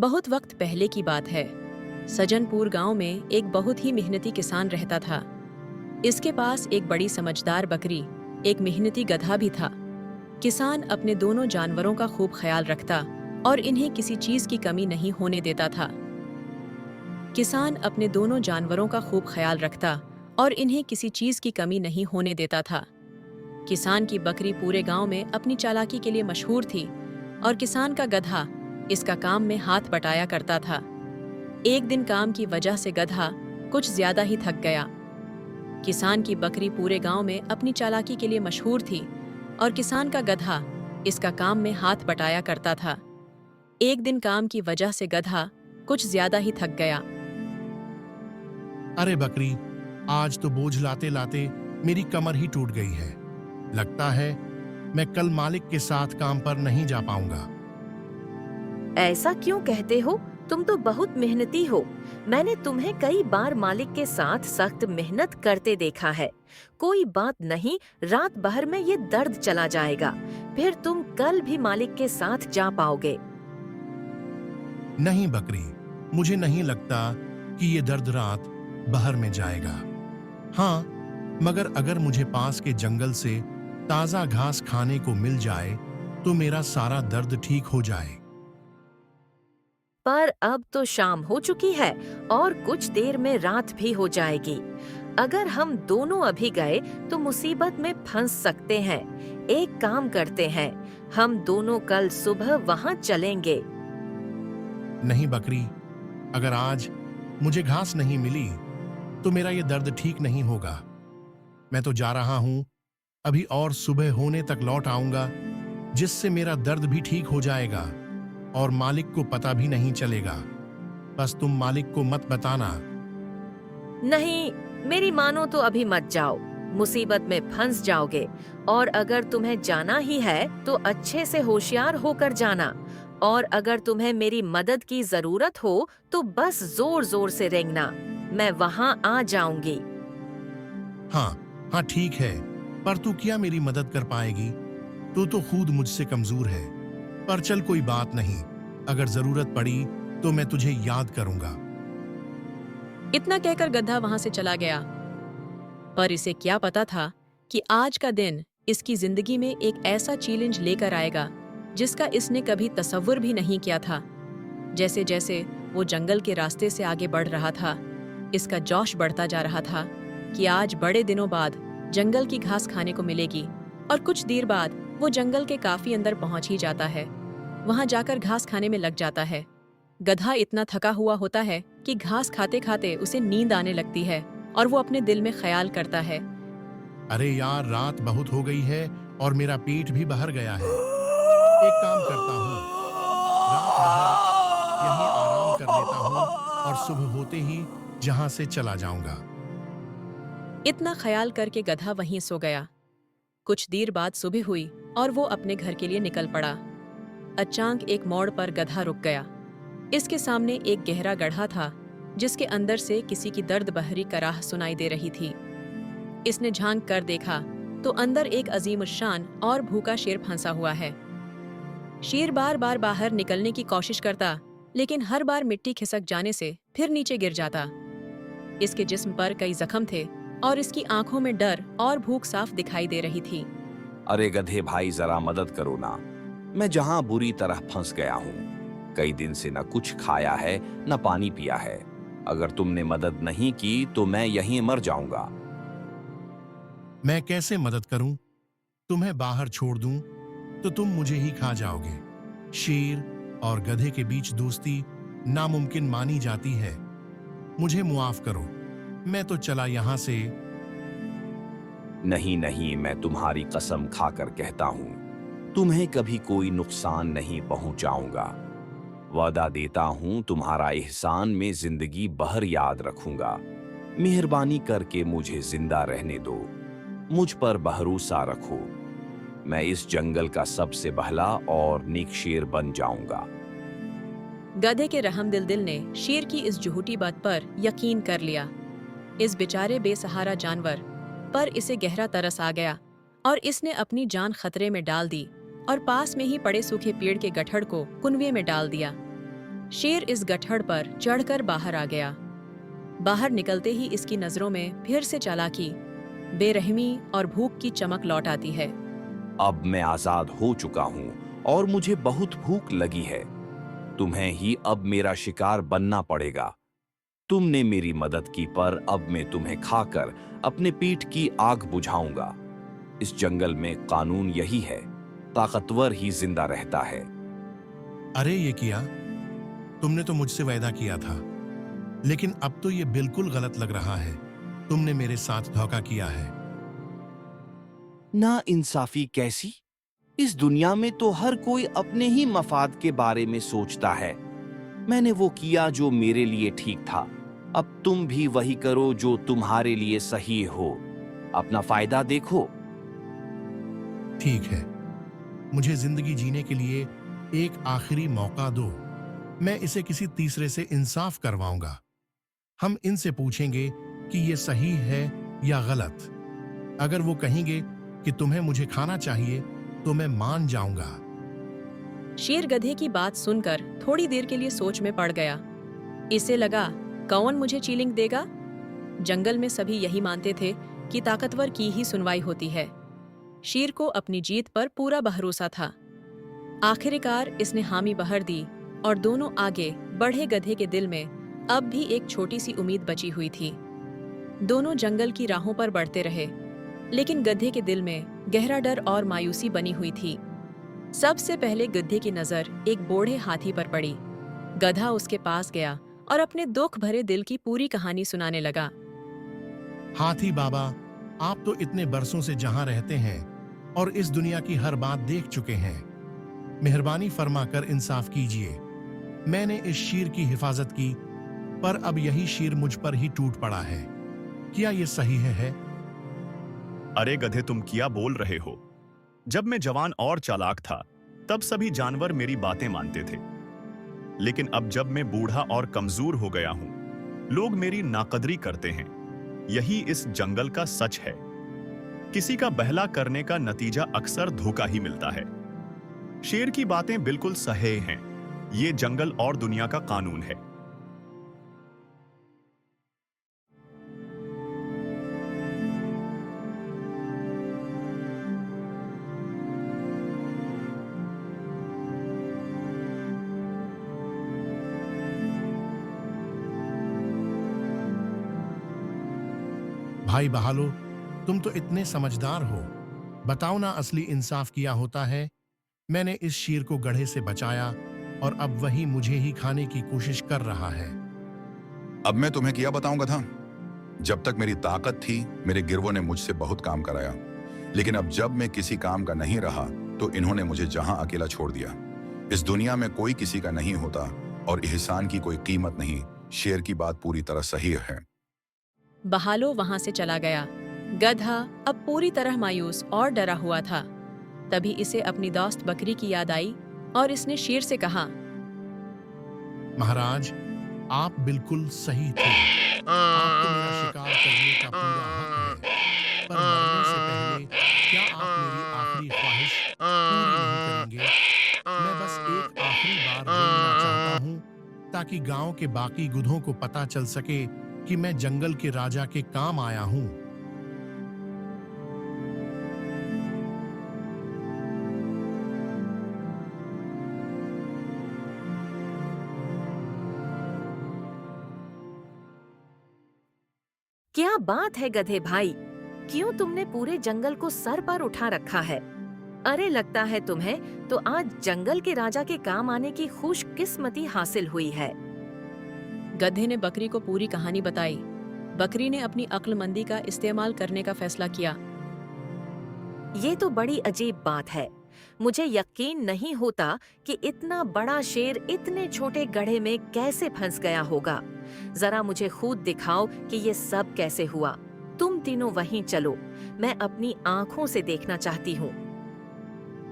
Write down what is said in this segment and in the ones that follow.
बहुत वक्त पहले की बात है। सजनपुर गांव में एक बहुत ही मेहनती किसान रहता था। इसके पास एक बड़ी समझदार बकरी, एक मेहनती गधा भी था। किसान अपने दोनों जानवरों का खूब ख्याल रखता और इन्हें किसी चीज की कमी नहीं होने देता था। किसान अपने दोनों जानवरों का खूब ख्याल रखता और इन्हें किसी चीज की कमी नहीं होने देता था। किसान की बकरी पूरे गांव में अपनी चालाकी के लिए मशहूर थी और किसान का गधा इसका काम में हाथ बटाया करता था। एक दिन काम की वजह से गधा कुछ ज्यादा ही थक गया। किसान की बकरी पूरे गांव में अपनी चालाकी के लिए मशहूर थी और किसान का गधा इसका काम में हाथ बटाया करता था। एक दिन काम की वजह से गधा कुछ ज्यादा ही थक गया। अरे बकरी, आज तो बोझ लाते लाते मेरी कमर ही टूट गई है। लगता है मैं कल मालिक के साथ काम पर नहीं जा पाऊंगा। ऐसा क्यों कहते हो? तुम तो बहुत मेहनती हो। मैंने तुम्हें कई बार मालिक के साथ सख्त मेहनत करते देखा है। कोई बात नहीं, रात भर में ये दर्द चला जाएगा। फिर तुम कल भी मालिक के साथ जा पाओगे। नहीं बकरी, मुझे नहीं लगता कि ये दर्द रात बाहर में जाएगा। हाँ, मगर अगर मुझे पास के जंगल से ताजा घास खाने को मिल जाए तो मेरा सारा दर्द ठीक हो जाए। पर अब तो शाम हो चुकी है और कुछ देर में रात भी हो जाएगी। अगर हम दोनों अभी गए तो मुसीबत में फंस सकते हैं। एक काम करते हैं, हम दोनों कल सुबह वहाँ चलेंगे। नहीं बकरी, अगर आज मुझे घास नहीं मिली तो मेरा ये दर्द ठीक नहीं होगा। मैं तो जा रहा हूं, अभी और सुबह होने तक लौट आऊंगा, जिससे मेरा दर्द भी ठीक हो जाएगा और मालिक को पता भी नहीं चलेगा। बस तुम मालिक को मत बताना। नहीं, मेरी मानो तो अभी मत जाओ, मुसीबत में फंस जाओगे। और अगर तुम्हें जाना ही है तो अच्छे से होशियार होकर जाना। और अगर तुम्हें मेरी मदद की जरूरत हो तो बस जोर जोर से रेंगना, मैं वहाँ आ जाऊंगी। हाँ हाँ ठीक है, पर तू क्या मेरी मदद कर पाएगी? तू तो खुद मुझसे कमजोर है। पर चल, कोई बात नहीं, अगर जरूरत पड़ी तो मैं तुझे याद करूंगा। इतना कहकर गधा वहां से चला गया। पर इसे क्या पता था कि आज का दिन इसकी जिंदगी में एक ऐसा चैलेंज लेकर आएगा जिसका इसने कभी तसव्वुर भी नहीं किया था। जैसे जैसे वो जंगल के रास्ते से आगे बढ़ रहा था, इसका जोश बढ़ता जा रहा था कि आज बड़े दिनों बाद जंगल की घास खाने को मिलेगी। और कुछ देर बाद वो जंगल के काफी अंदर पहुंच ही जाता है। वहां जाकर घास खाने में लग जाता है। गधा इतना थका हुआ होता है कि घास खाते खाते उसे नींद आने लगती है और वो अपने दिल में ख्याल करता है, अरे यार, रात बहुत हो गई है और मेरा पेट भी बाहर गया है। एक काम करता हूँ, रात भर यहीं आराम कर लेता हूँ और सुबह होते ही जहां से चला जाऊंगा। इतना ख्याल करके गधा वहीं सो गया। कुछ देर बाद सुबह हुई और वो अपने घर के लिए निकल पड़ा। अचानक एक मोड़ पर गधा रुक गया। इसके सामने एक गहरा गड्ढा था जिसके अंदर से किसी की दर्द भरी कराह सुनाई दे रही थी। इसने झांक कर देखा तो अंदर एक अजीमुश्शान और भूखा शेर फंसा हुआ है। शेर बार बार बाहर निकलने की कोशिश करता, लेकिन हर बार मिट्टी खिसक जाने से फिर नीचे गिर जाता। इसके जिस्म पर कई जख्म थे और इसकी आंखों में डर और भूख साफ दिखाई दे रही थी। अरे गधे भाई, जरा मदद करो ना। मैं जहां बुरी तरह फंस गया हूं। कई दिन से न कुछ खाया है न पानी पिया है। अगर तुमने मदद नहीं की तो मैं यहीं मर जाऊंगा। मैं कैसे मदद करूं? तुम्हें बाहर छोड़ दूं तो तुम मुझे ही खा जाओगे। शेर और गधे के बीच दोस्ती नामुमकिन मानी जाती है। मुझे मुआफ करो, मैं तो चला यहां से। नहीं नहीं, मैं तुम्हारी कसम खाकर कहता हूं, तुम्हें कभी कोई नुकसान नहीं पहुंचाऊंगा। वादा देता हूं, तुम्हारा एहसान में जिंदगी भर याद रखूंगा। मेहरबानी करके मुझे जिंदा रहने दो। मुझ पर भरोसा रखो। मैं इस जंगल का सबसे भला और नेक शेर बन जाऊंगा। गधे के रहमदिल दिल ने शेर की इस झूठी बात पर यकीन कर लिया। इस बेचारे बेसहारा जानवर पर इसे गहरा तरस आ गया और इसने अपनी जान खतरे में डाल दी और पास में ही पड़े सूखे पेड़ के गठड़ को कुनवे में डाल दिया। शेर इस गठड़ पर चढ़कर बाहर आ गया। बाहर निकलते ही इसकी नजरों में फिर से चालाकी, बेरहमी और भूख की चमक लौट आती है। अब मैं आजाद हो चुका हूं और मुझे बहुत भूख लगी है। तुम्हें ही अब मेरा शिकार बनना पड़ेगा। तुमने मेरी मदद की, पर अब मैं तुम्हें खाकर अपने पीठ की आग बुझाऊंगा। इस जंगल में कानून यही है, ताकतवर ही जिंदा रहता है। अरे ये किया, तुमने तो मुझसे वायदा किया था, लेकिन अब तो ये बिल्कुल गलत लग रहा है। तुमने मेरे साथ धोखा किया है। ना इंसाफी कैसी? इस दुनिया में तो हर कोई अपने ही मफाद के बारे में सोचता है। मैंने वो किया जो मेरे लिए ठीक था। अब तुम भी वही करो जो तुम्हारे लिए सही हो। अपना फायदा देखो। ठीक है, मुझे जिंदगी जीने के लिए एक आखिरी मौका दो। मैं इसे किसी तीसरे से इंसाफ करवाऊंगा। हम इनसे पूछेंगे कि ये सही है या गलत। अगर वो कहेंगे कि तुम्हें मुझे खाना चाहिए तो मैं मान जाऊंगा। शेर गधे की बात सुनकर थोड़ी देर के लिए सोच में पड़ गया। इसे लगा, कौन मुझे चीलिंग देगा? जंगल में सभी यही मानते थे कि ताकतवर की ही सुनवाई होती है। शेर को अपनी जीत पर पूरा भरोसा था। आखिरकार इसने हामी बहर दी और दोनों आगे बढ़े। गधे के दिल में अब भी एक छोटी सी उम्मीद बची हुई थी। दोनों जंगल की राहों पर बढ़ते रहे, लेकिन गधे के दिल में गहरा डर और मायूसी बनी हुई थी। सबसे पहले गधे की नजर एक बूढ़े हाथी पर पड़ी। गधा उसके पास गया और अपने दुख भरे दिल की पूरी कहानी सुनाने लगा। हाथी बाबा, आप तो इतने बरसों से जहां रहते हैं और इस दुनिया की हर बात देख चुके हैं। मेहरबानी फरमाकर इंसाफ कीजिए। मैंने इस शीर की हिफाजत की, पर अब यही शीर मुझ पर ही टूट पड़ा है। क्या ये सही है? अरे गधे, तुम क्या बोल रहे हो? जब मैं जवान और चालाक था, तब सभी जानवर मेरी बातें मानते थे। लेकिन अब जब मैं बूढ़ा और कमजोर हो गया हूं, लोग मेरी नाकदरी करते हैं। यही इस जंगल का सच है। किसी का बहला करने का नतीजा अक्सर धोखा ही मिलता है। शेर की बातें बिल्कुल सही हैं। ये जंगल और दुनिया का कानून है। भाई बहालो, तुम तो इतने समझदार हो। बताओ ना, असली इंसाफ किया होता है। मैंने इस शीर को गड्ढे से बचाया और अब वही मुझे ही खाने की कोशिश कर रहा है। अब मैं तुम्हें क्या बताऊंगा था? जब तक मेरी ताकत थी, मेरे गिरवों ने मुझसे बहुत काम कराया। लेकिन अब जब मैं किसी काम का नहीं रहा, तो इन्होंने मुझे जहां अकेला छोड़ दिया। इस दुनिया में कोई किसी का नहीं होता और एहसान की कोई कीमत नहीं। शेर की बात पूरी तरह सही है। बहालो वहां से चला गया। गधा अब पूरी तरह मायूस और डरा हुआ था। तभी इसे अपनी दोस्त बकरी की याद आई और इसने शेर से कहा, महाराज, आप बिल्कुल सही थे। आपको मेरा शिकार करने का पूरा हक है, पर मरने से पहले क्या आप मेरी आखिरी ख्वाहिश पूरी नहीं करेंगे? मैं बस एक आखिरी बार बोलना चाहता हूँ, ताकि गांव के बाकी गुधों को पता चल सके कि मैं जंगल के राजा के काम आया हूँ। क्या बात है गधे भाई, क्यों तुमने पूरे जंगल को सर पर उठा रखा है? अरे लगता है तुम्हें तो आज जंगल के राजा के काम आने की खुशकिस्मती हासिल हुई है। गधे ने बकरी को पूरी कहानी बताई। बकरी ने अपनी अक्लमंदी का इस्तेमाल करने का फैसला किया। ये तो बड़ी अजीब बात है। मुझे यकीन नहीं होता कि इतना बड़ा शेर इतने छोटे गड्ढे में कैसे फंस गया होगा। जरा मुझे खुद दिखाओ कि ये सब कैसे हुआ। तुम तीनों वहीं चलो, मैं अपनी आंखों से देखना चाहती हूँ।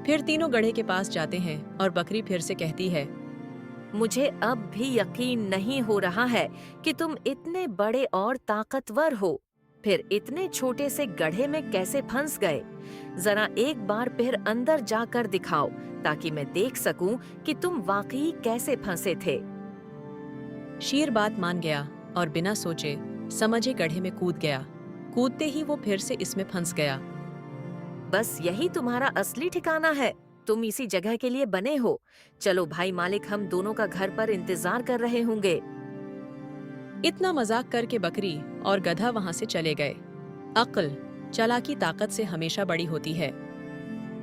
फिर तीनों गड्ढे के पास जाते हैं और बकरी फिर से कहती है, मुझे अब भी यकीन नहीं हो रहा है कि तुम इतने बड़े और ताकतवर हो, फिर इतने छोटे से गड्ढे में कैसे फंस गए। जरा एक बार फिर अंदर जाकर दिखाओ, ताकि मैं देख सकूं कि तुम वाकई कैसे फंसे थे। शीर बात मान गया और बिना सोचे समझे गड्ढे में कूद गया। कूदते ही वो फिर से इसमें फंस गया। बस यही तुम्हारा असली ठिकाना है। तुम इसी जगह के लिए बने हो। चलो भाई मालिक, हम दोनों का घर पर इंतजार कर रहे होंगे। इतना मजाक करके बकरी और गधा वहां से चले गए। अक्ल, चालाकी ताकत से हमेशा बड़ी होती है।